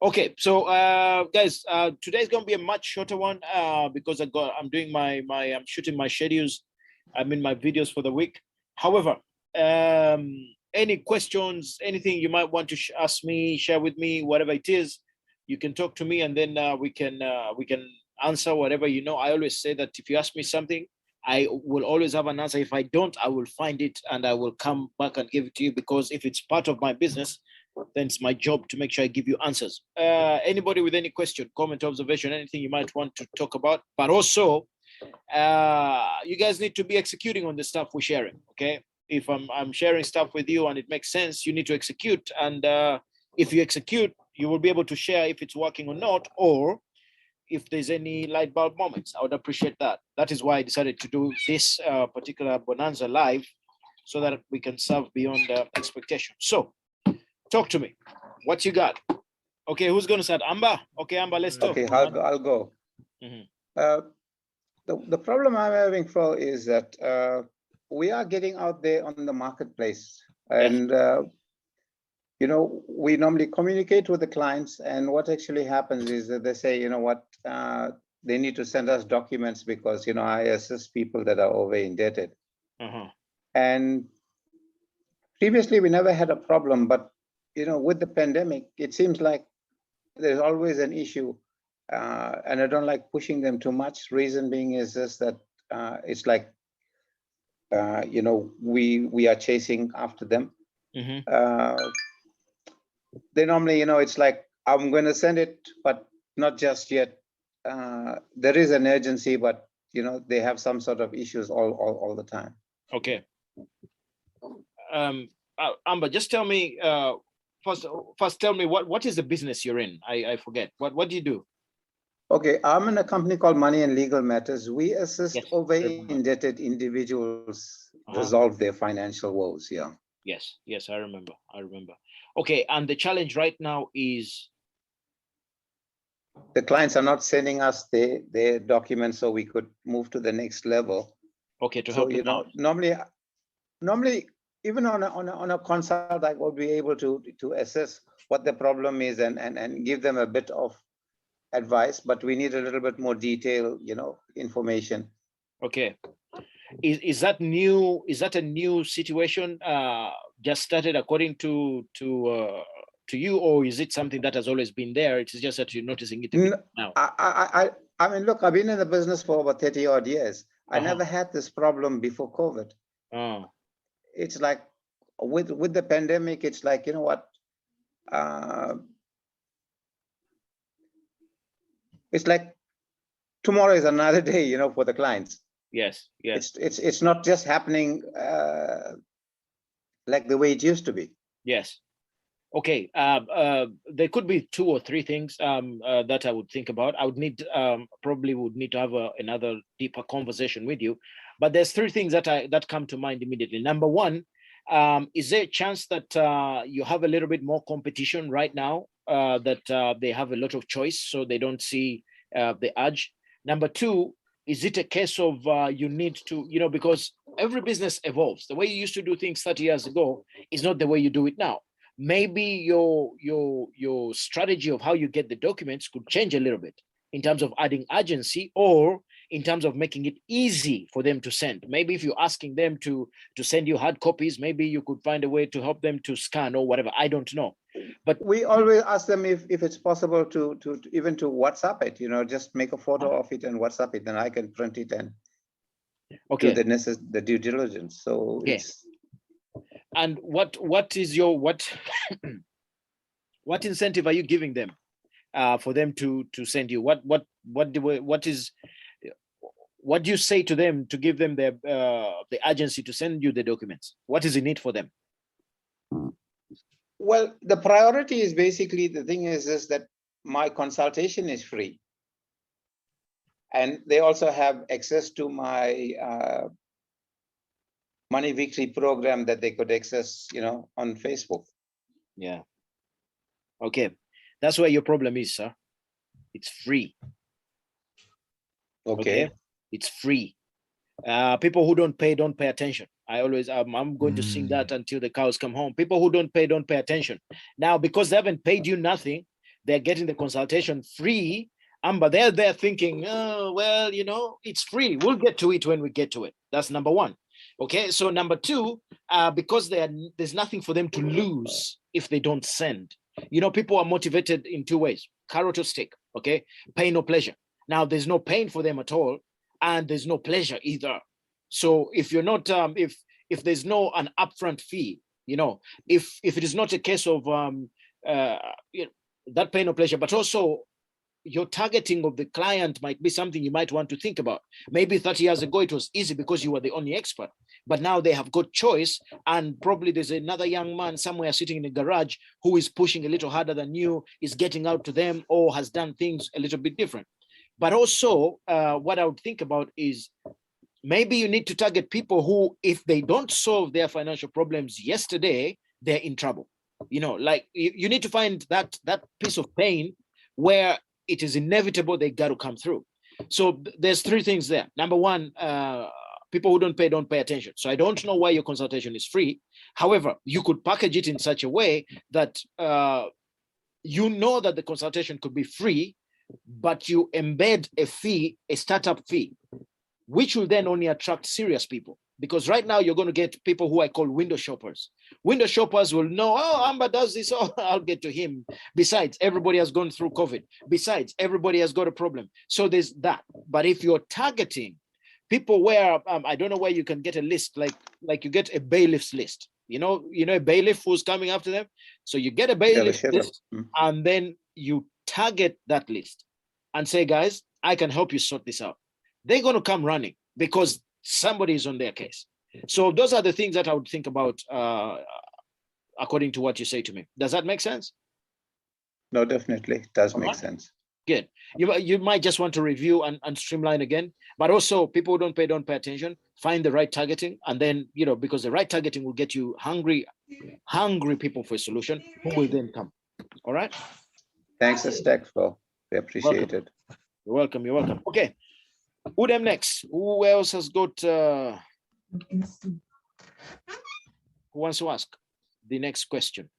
Okay, so guys, today's gonna be a much shorter one because I'm shooting my schedules. I'm in my videos for the week. However, any questions, anything you might want to ask me, share with me, whatever it is, you can talk to me, and then we can answer whatever you know. I always say that if you ask me something, I will always have an answer. If I don't, I will find it and I will come back and give it to you, because if it's part of my business, then it's my job to make sure I give you answers. Anybody with any question, comment, observation, anything you might want to talk about, but also you guys need to be executing on the stuff we're sharing. Okay, if I'm sharing stuff with you and it makes sense, you need to execute, and if you execute, you will be able to share if it's working or not, or if there's any light bulb moments. I would appreciate that. That is why I decided to do this particular bonanza live, so that we can serve beyond expectation. So talk to me. What you got? Okay, who's going to start? Amber? Okay, Amber, let's talk. Okay, I'll go. The problem I'm having, Phill, is that we are getting out there on the marketplace, and you know, we normally communicate with the clients, and what actually happens is that they say, you know what, they need to send us documents because, you know, I assist people that are over indebted. And previously we never had a problem, but you know, with the pandemic, it seems like there's always an issue, and I don't like pushing them too much. Reason being is just that it's like, you know, we are chasing after them. They normally, you know, it's like, I'm going to send it, but not just yet. There is an urgency, but you know, they have some sort of issues all the time. Okay. Amber, just tell me, first tell me what is the business you're in? I forget. What do you do? Okay, I'm in a company called Money and Legal Matters. We assist over indebted individuals resolve their financial woes. Yeah. Yes, I remember. Okay, and the challenge right now is the clients are not sending us their documents so we could move to the next level. Okay, to help you know, normally even on a consult, I would be able to assess what the problem is and give them a bit of advice, but we need a little bit more detailed, you know, information. Okay. Is that new? Is that a new situation just started according to you, or is it something that has always been there? It's just that you're noticing it now. I mean, look, I've been in the business for over 30 odd years. I never had this problem before COVID. It's like with the pandemic, it's like, you know what? It's like tomorrow is another day, you know, for the clients. Yes. It's not just happening like the way it used to be. Yes. Okay. There could be 2 or 3 things that I would think about. I would probably would need to have another deeper conversation with you, but there's 3 things that come to mind immediately. Number 1, is there a chance that you have a little bit more competition right now, that they have a lot of choice, so they don't see the urge? Number 2, is it a case of you need to, you know, because every business evolves. The way you used to do things 30 years ago is not the way you do it now. Maybe your strategy of how you get the documents could change a little bit in terms of adding urgency, or in terms of making it easy for them to send. Maybe if you're asking them to send you hard copies, maybe you could find a way to help them to scan or whatever. I don't know. But we always ask them if it's possible to even to WhatsApp it, you know, just make a photo of it and WhatsApp it, and I can print it and do the due diligence. So it's. And what is your what incentive are you giving them for them to send you? What do you say to them to give them the urgency to send you the documents? What is in it for them? Well, the priority is basically, the thing is that my consultation is free, and they also have access to my Money Victory program that they could access, you know, on Facebook. Yeah. Okay, that's where your problem is, sir. It's free. Okay. It's free. People who don't pay attention. I always I'm going to sing that until the cows come home. People who don't pay attention. Now, because they haven't paid you nothing, they're getting the consultation free. But they're there thinking, oh, well, it's free. We'll get to it when we get to it. That's number one. Okay, so number two, because there's nothing for them to lose if they don't send. People are motivated in two ways: carrot or stick. Okay, pain or pleasure. Now, there's no pain for them at all, and there's no pleasure either. So if you're not, if there's no an upfront fee, if it is not a case of that pain or pleasure, but also your targeting of the client might be something you might want to think about. Maybe 30 years ago, it was easy because you were the only expert, but now they have got choice. And probably there's another young man somewhere sitting in a garage who is pushing a little harder than you, is getting out to them, or has done things a little bit different. But also what I would think about is maybe you need to target people who, if they don't solve their financial problems yesterday, they're in trouble. Like you need to find that piece of pain where it is inevitable they got to come through. So there's three things there. Number one, people who don't pay attention. So I don't know why your consultation is free. However, you could package it in such a way that that the consultation could be free, but you embed a fee, a startup fee, which will then only attract serious people. Because right now you're going to get people who I call window shoppers. Window shoppers will know, oh, Amber does this, oh, I'll get to him. Besides, everybody has gone through COVID. Besides, everybody has got a problem. So there's that. But if you're targeting people where, I don't know where you can get a list, like you get a bailiff's list. A bailiff who's coming after them. So you get a bailiff list, and then you target that list and say, guys, I can help you sort this out. They're going to come running because somebody is on their case. So those are the things that I would think about according to what you say to me. Does that make sense? No, definitely. It does make sense. Good. You might just want to review and streamline again, but also people who don't pay attention, find the right targeting, and then, because the right targeting will get you hungry people for a solution who will then come. All right. Thanks a stack, Phill. We appreciate it. You're welcome. Okay. Who them next? Who else has got who wants to ask the next question?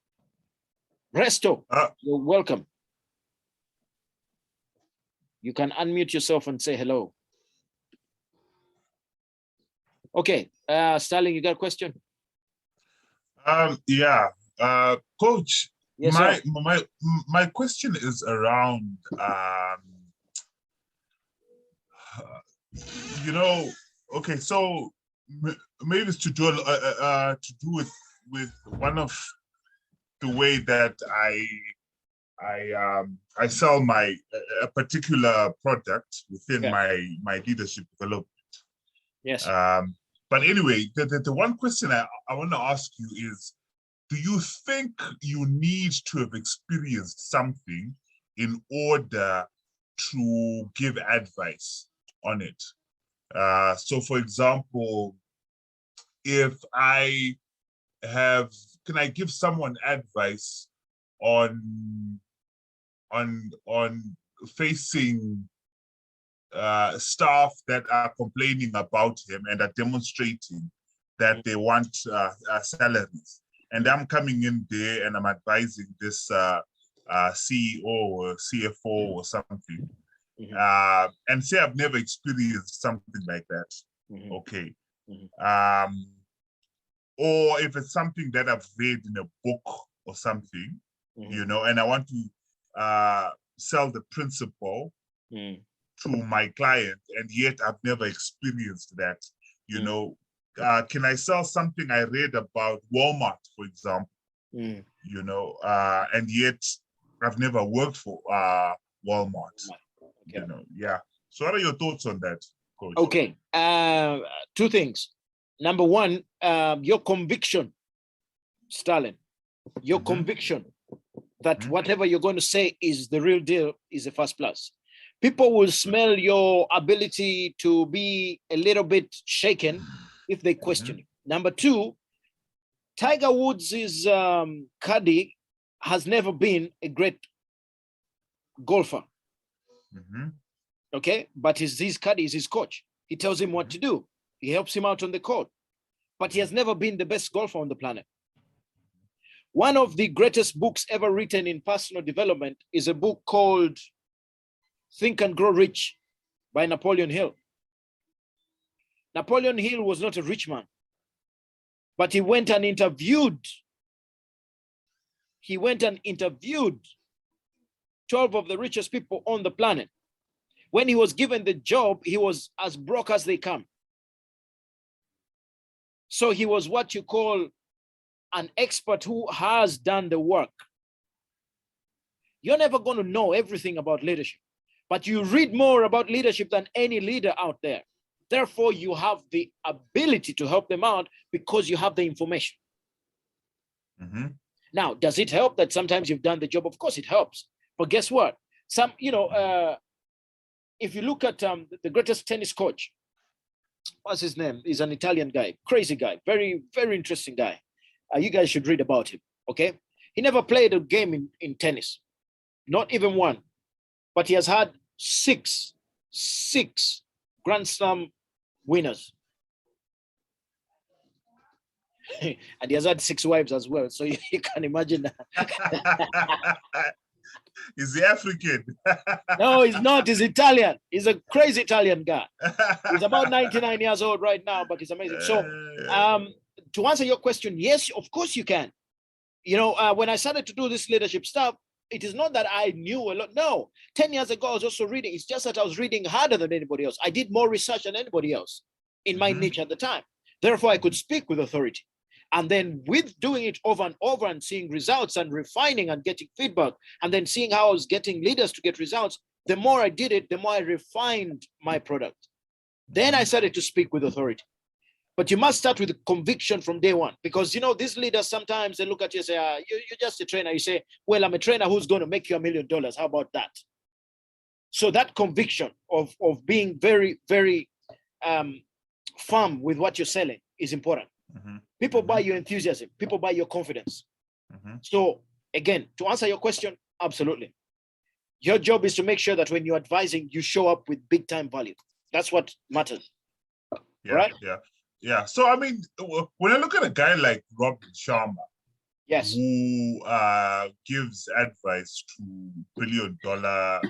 Resto, you're welcome. You can unmute yourself and say hello. Okay, Sterling, you got a question? Yeah, Coach. Yes, my question is around okay, so maybe it's to do with one of the way that I sell a particular product within my leadership development. Yes. But anyway, the one question I want to ask you is, do you think you need to have experienced something in order to give advice on it? So for example, if can I give someone advice on facing staff that are complaining about him and are demonstrating that they want salaries, and I'm coming in there and I'm advising this CEO or CFO or something, and say I've never experienced something like that. Okay. Or if it's something that I've read in a book or something, and I want to sell the principle to my client, and yet I've never experienced that, can I sell something I read about Walmart, for example, and yet I've never worked for Walmart, yeah. So what are your thoughts on that, Coach? Okay, two things. Number one, your conviction, Stalin, your conviction that whatever you're going to say is the real deal is a first plus. People will smell your ability to be a little bit shaken if they question you. Number two, Tiger Woods' caddy has never been a great golfer. Okay, but his caddy is his coach. He tells him what to do. He helps him out on the court, but he has never been the best golfer on the planet. One of the greatest books ever written in personal development is a book called Think and Grow Rich by Napoleon Hill. Napoleon Hill was not a rich man, but he went and interviewed 12 of the richest people on the planet. When he was given the job, he was as broke as they come. So he was what you call an expert who has done the work. You're never going to know everything about leadership, but you read more about leadership than any leader out there. Therefore, you have the ability to help them out because you have the information. Mm-hmm. Now, does it help that sometimes you've done the job? Of course it helps. But guess what? If you look at the greatest tennis coach, what's his name? He's an Italian guy, crazy guy, very, very interesting guy. You guys should read about him, okay? He never played a game in tennis, not even one. But he has had six Grand Slam winners. And he has had 6 wives as well. So you can imagine that. Is he African? No, he's not. He's Italian. He's a crazy Italian guy. He's about 99 years old right now, but he's amazing. So to answer your question, yes, of course you can. When I started to do this leadership stuff, it is not that I knew a lot. No, 10 years ago, I was also reading. It's just that I was reading harder than anybody else. I did more research than anybody else in my niche at the time. Therefore, I could speak with authority. And then with doing it over and over and seeing results and refining and getting feedback, and then seeing how I was getting leaders to get results, the more I did it, the more I refined my product. Then I started to speak with authority. But you must start with conviction from day one, because these leaders, sometimes they look at you and say, you're just a trainer. You say, well, I'm a trainer who's going to make you $1 million. How about that? So that conviction of being very, very firm with what you're selling is important. Mm-hmm. People buy your enthusiasm. People buy your confidence. Mm-hmm. So again, to answer your question, absolutely. Your job is to make sure that when you're advising, you show up with big time value. That's what matters. Yeah, right? Yeah. So, I mean, when I look at a guy like Robin Sharma, yes, who gives advice to billion-dollar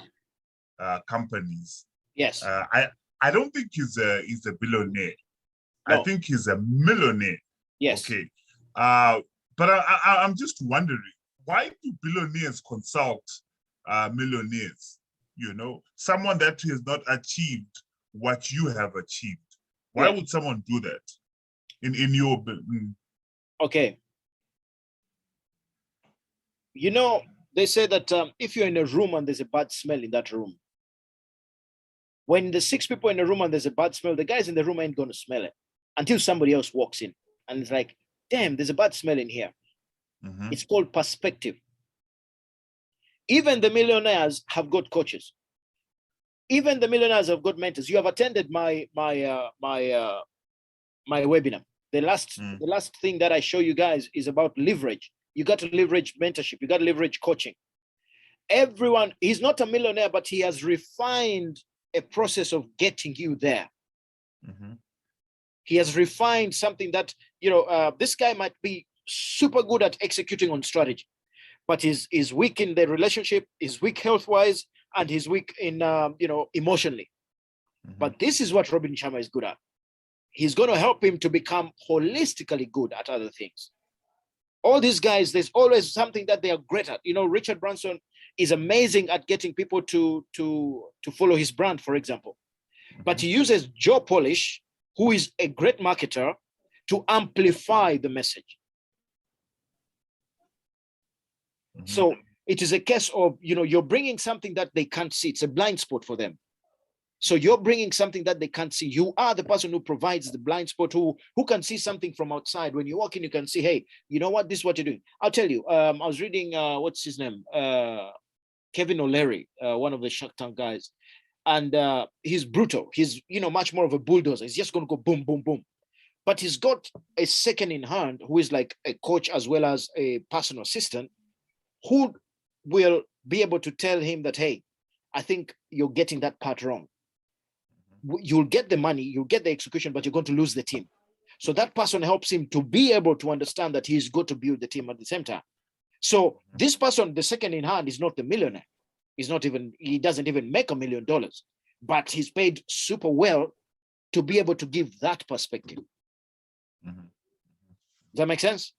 companies, yes, I don't think he's a billionaire. No. I think he's a millionaire. Yes. Okay. But I'm just wondering, why do billionaires consult millionaires? Someone that has not achieved what you have achieved. Why would someone do that in your? Okay. They say that if you're in a room and there's a bad smell in that room, when the 6 people in a room and there's a bad smell, the guys in the room ain't going to smell it until somebody else walks in and it's like, damn, there's a bad smell in here. Mm-hmm. It's called perspective. Even the millionaires have got coaches. Even the millionaires have got mentors. You have attended my webinar. The last thing that I show you guys is about leverage. You got to leverage mentorship. You got to leverage coaching. Everyone, he's not a millionaire, but he has refined a process of getting you there. Mm-hmm. He has refined something that, this guy might be super good at executing on strategy, but is weak in the relationship, is weak health-wise, and he's weak in, emotionally. Mm-hmm. But this is what Robin Sharma is good at. He's going to help him to become holistically good at other things. All these guys, there's always something that they are great at. Richard Branson is amazing at getting people to follow his brand, for example. Mm-hmm. But he uses Joe Polish, who is a great marketer, to amplify the message. Mm-hmm. So it is a case of, you're bringing something that they can't see. It's a blind spot for them. So you're bringing something that they can't see. You are the person who provides the blind spot, who can see something from outside. When you walk in, you can see, hey, you know what? This is what you're doing. I'll tell you, I was reading, what's his name? Kevin O'Leary, one of the Shark Tank guys. And he's brutal. He's, much more of a bulldozer. He's just going to go boom, boom, boom. But he's got a second in hand who is like a coach as well as a personal assistant, who will be able to tell him that, hey, I think you're getting that part wrong. You'll get the money, you'll get the execution, but you're going to lose the team. So that person helps him to be able to understand that he's got to build the team at the same time. So this person, the second in hand, is not the millionaire. He doesn't even make $1 million, but he's paid super well to be able to give that perspective. Does that make sense?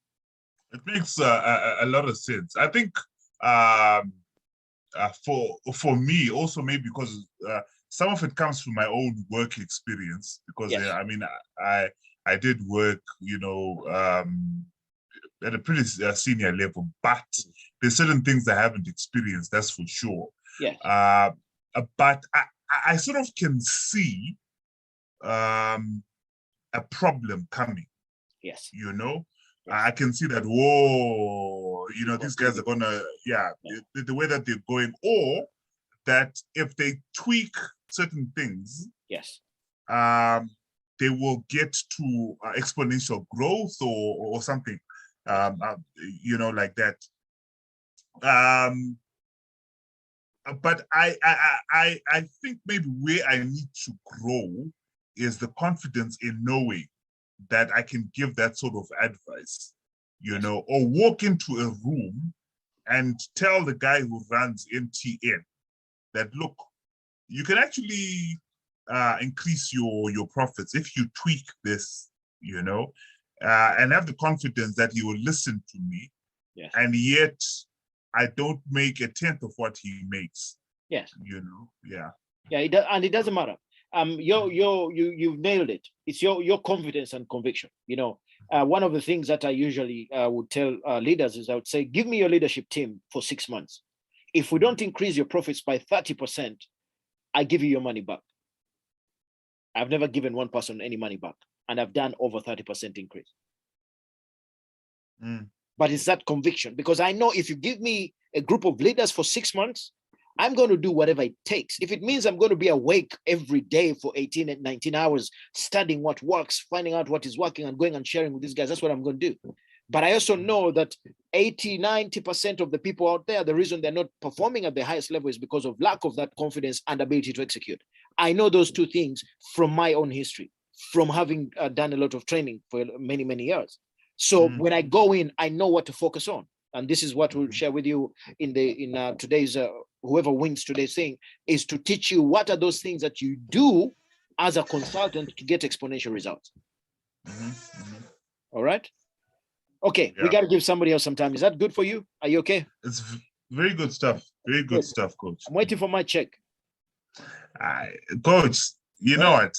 It makes a lot of sense. I think for me also, maybe because some of it comes from my own work experience, because Yes. I mean I did work, you know, at a pretty senior level, but there's certain things I haven't experienced, that's for sure. Yes. But I sort of can see a problem coming. Yes. You know, Yes. I can see that, whoa, you know, these guys are gonna, the way that they're going, or that if they tweak certain things, yes, they will get to exponential growth or something, you know, like that. But I think maybe where I need to grow is the confidence in knowing that I can give that sort of advice, you know, or walk into a room and tell the guy who runs MTN that, look, you can actually increase your profits if you tweak this, you know, and have the confidence that he will listen to me. yes, And yet I don't make a tenth of what he makes. yes, You know, yeah. And it doesn't matter. You've nailed it. It's your confidence and conviction. You know, one of the things that I usually would tell leaders is I would say, give me your leadership team for 6 months. If we don't increase your profits by 30%, I give you your money back. I've never given one person any money back, and I've done over 30% increase. But it's that conviction, because I know if you give me a group of leaders for 6 months, I'm going to do whatever it takes. If it means I'm going to be awake every day for 18 and 19 hours, studying what works, finding out what is working, and going and sharing with these guys, that's what I'm going to do. But I also know that 80, 90% of the people out there, the reason they're not performing at the highest level is because of lack of that confidence and ability to execute. I know those two things from my own history, from having done a lot of training for many, many years. So when I go in, I know what to focus on. And this is what we'll share with you in today's, whoever wins today's thing, is to teach you what are those things that you do as a consultant to get exponential results. All right. Okay, we got to give somebody else some time. Is that good for you? Are you okay? It's very good stuff. Very good stuff, Coach. I'm waiting for my check. Coach, you know what?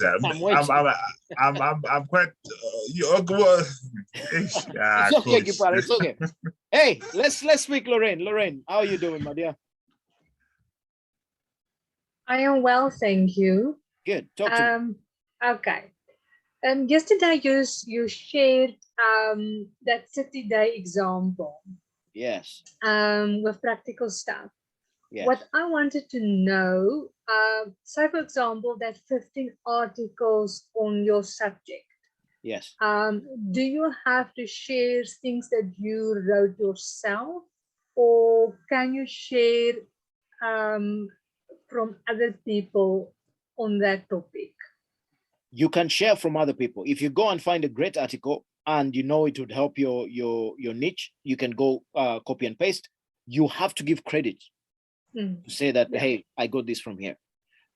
I'm quite. It's okay, Kipara, it's okay. Hey, let's speak, Lorraine. Lorraine, how are you doing, my dear? I am well, thank you. Good. Talk to me. Okay. Yesterday you shared that 30-day example. Yes. With practical stuff. Yes. What I wanted to know, say for example, that 15 articles on your subject. Yes. Do you have to share things that you wrote yourself, or can you share from other people on that topic? You can share from other people. If you go and find a great article and you know it would help your niche, you can go copy and paste. You have to give credit to say that, hey, I got this from here.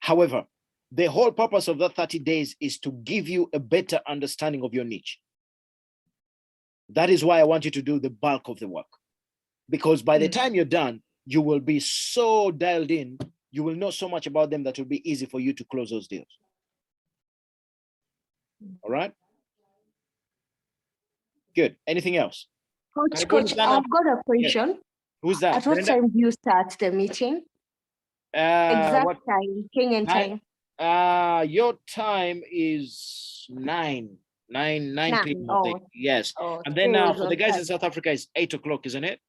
However, the whole purpose of that 30 days is to give you a better understanding of your niche. That is why I want you to do the bulk of the work. Because by the time you're done, you will be so dialed in, you will know so much about them that it will be easy for you to close those deals. All right? Good. Anything else? Coach, I've got a question. Yes. Who's that? At what time do you start the meeting? Exact time, Kenyan time. Your time is 9 p.m. I think. Yes. And then for the guys in South Africa, it's 8 o'clock, isn't it?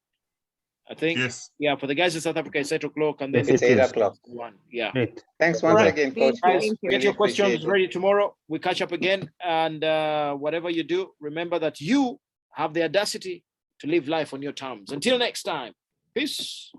I think. Yes. Yeah, for the guys in South Africa, it's 8 o'clock, and then it's 8 o'clock. Yeah. Great. Thanks once again, Coach. Guys, get your questions ready tomorrow. We catch up again, and whatever you do, remember that you have the audacity to live life on your terms. Until next time, peace.